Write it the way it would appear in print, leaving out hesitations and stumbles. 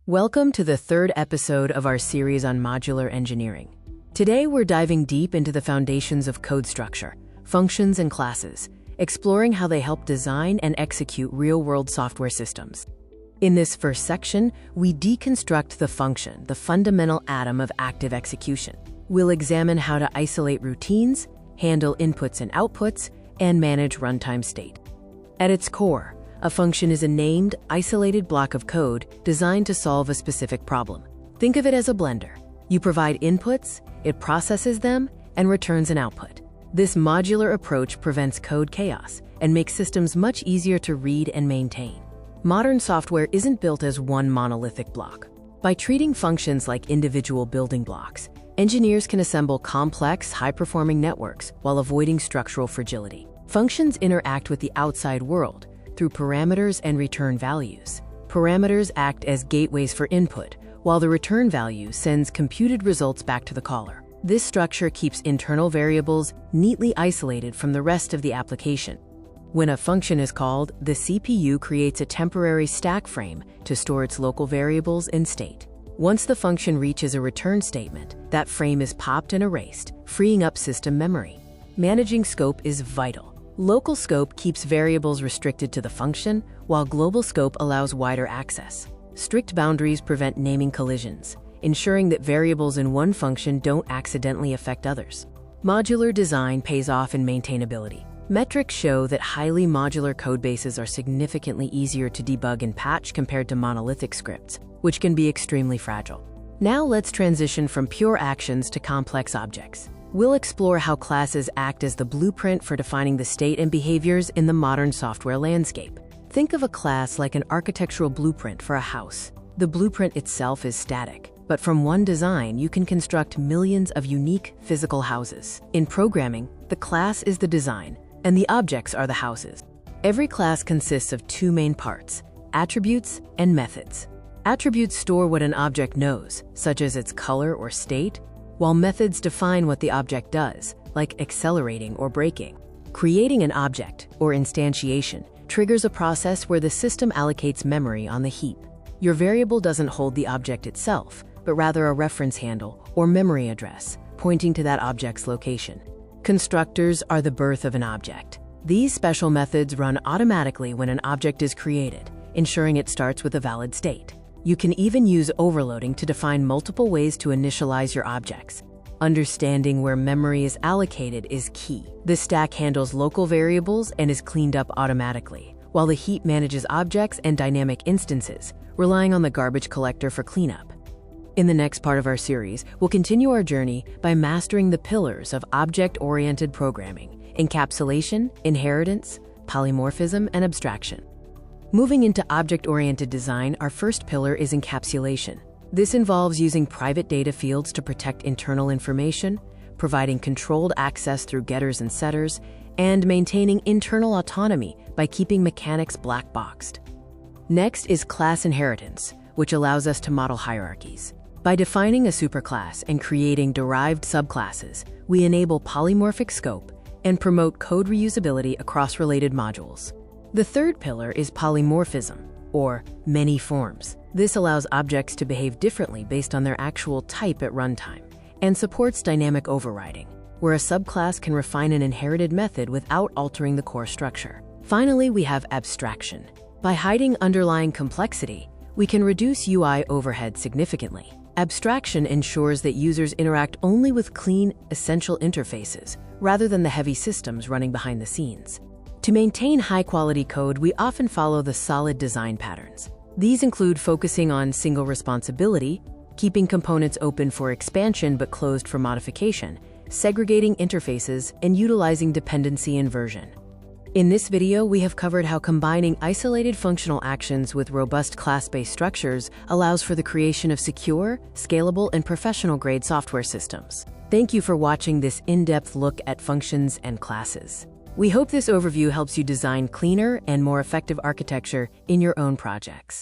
Welcome to the third episode of our series on modular engineering. Today we're diving deep into the foundations of code structure, functions, and classes, exploring how they help design and execute real-world software systems. In this first section, we deconstruct the function, the fundamental atom of active execution. We'll examine how to isolate routines, handle inputs and outputs, and manage runtime state. At its core, a function is a named, isolated block of code designed to solve a specific problem. Think of it as a blender. You provide inputs, it processes them, and returns an output. This modular approach prevents code chaos and makes systems much easier to read and maintain. Modern software isn't built as one monolithic block. By treating functions like individual building blocks, engineers can assemble complex, high-performing networks while avoiding structural fragility. Functions interact with the outside world through parameters and return values. Parameters act as gateways for input, while the return value sends computed results back to the caller. This structure keeps internal variables neatly isolated from the rest of the application. When a function is called, the CPU creates a temporary stack frame to store its local variables and state. Once the function reaches a return statement, that frame is popped and erased, freeing up system memory. Managing scope is vital. Local scope keeps variables restricted to the function, while global scope allows wider access. Strict boundaries prevent naming collisions, ensuring that variables in one function don't accidentally affect others. Modular design pays off in maintainability. Metrics show that highly modular codebases are significantly easier to debug and patch compared to monolithic scripts, which can be extremely fragile. Now let's transition from pure actions to complex objects. We'll explore how classes act as the blueprint for defining the state and behaviors in the modern software landscape. Think of a class like an architectural blueprint for a house. The blueprint itself is static, but from one design, you can construct millions of unique physical houses. In programming, the class is the design, and the objects are the houses. Every class consists of two main parts: attributes and methods. Attributes store what an object knows, such as its color or state, while methods define what the object does, like accelerating or braking. Creating an object, or instantiation, triggers a process where the system allocates memory on the heap. Your variable doesn't hold the object itself, but rather a reference handle or memory address, pointing to that object's location. Constructors are the birth of an object. These special methods run automatically when an object is created, ensuring it starts with a valid state. You can even use overloading to define multiple ways to initialize your objects. Understanding where memory is allocated is key. The stack handles local variables and is cleaned up automatically, while the heap manages objects and dynamic instances, relying on the garbage collector for cleanup. In the next part of our series, we'll continue our journey by mastering the pillars of object-oriented programming: encapsulation, inheritance, polymorphism, and abstraction. Moving into object-oriented design, our first pillar is encapsulation. This involves using private data fields to protect internal information, providing controlled access through getters and setters, and maintaining internal autonomy by keeping mechanics black-boxed. Next is class inheritance, which allows us to model hierarchies. By defining a superclass and creating derived subclasses, we enable polymorphic scope and promote code reusability across related modules. The third pillar is polymorphism, or many forms. This allows objects to behave differently based on their actual type at runtime, and supports dynamic overriding, where a subclass can refine an inherited method without altering the core structure. Finally, we have abstraction. By hiding underlying complexity, we can reduce UI overhead significantly. Abstraction ensures that users interact only with clean, essential interfaces, rather than the heavy systems running behind the scenes. To maintain high-quality code, we often follow the solid design patterns. These include focusing on single responsibility, keeping components open for expansion but closed for modification, segregating interfaces, and utilizing dependency inversion. In this video, we have covered how combining isolated functional actions with robust class-based structures allows for the creation of secure, scalable, and professional-grade software systems. Thank you for watching this in-depth look at functions and classes. We hope this overview helps you design cleaner and more effective architecture in your own projects.